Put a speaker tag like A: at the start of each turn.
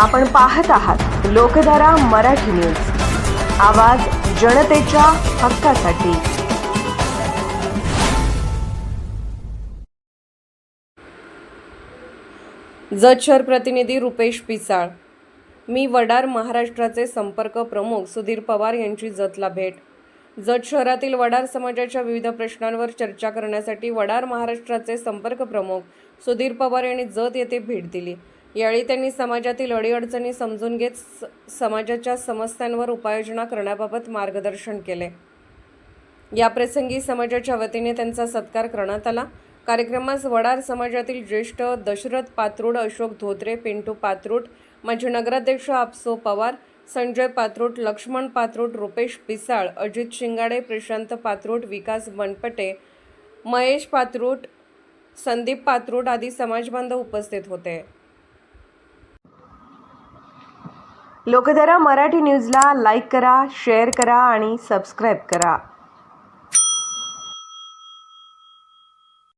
A: आपण पाहत आहात लोकधारा मराठी न्यूज, आवाज जनतेच्या हक्कासाठी।
B: जत शहर प्रतिनिधी रुपेश पिसाळ। मी वडार महाराष्ट्राचे संपर्क प्रमुख सुधीर पवार यांची जतला भेट। जत शहरातील वडार समाजाच्या विविध प्रश्नांवर चर्चा करण्यासाठी वडार महाराष्ट्राचे संपर्क प्रमुख सुधीर पवार यांनी जत येथे भेट दिली। यावेळी त्यांनी समाजातील अडीअडचणी समजून घेत समाजाच्या समस्यांवर उपाययोजना करण्याबाबत मार्गदर्शन केले। याप्रसंगी समाजाच्या वतीने त्यांचा सत्कार करण्यात आला। कार्यक्रमास वडार समाजातील ज्येष्ठ दशरथ पात्रूड, अशोक धोत्रे, पिंटू पात्रूड, माजी नगराध्यक्ष आपसो पवार, संजय पात्रूड, लक्ष्मण पात्रूड, रुपेश पिसाळ, अजित शिंगाडे, प्रशांत पात्रूड, विकास बनपटे, महेश पात्रूड, संदीप पात्रूड आदी समाजबांधव उपस्थित होते।
A: लोकधारा मराठी न्यूजला लाईक करा, शेअर करा आणि सबस्क्राईब करा।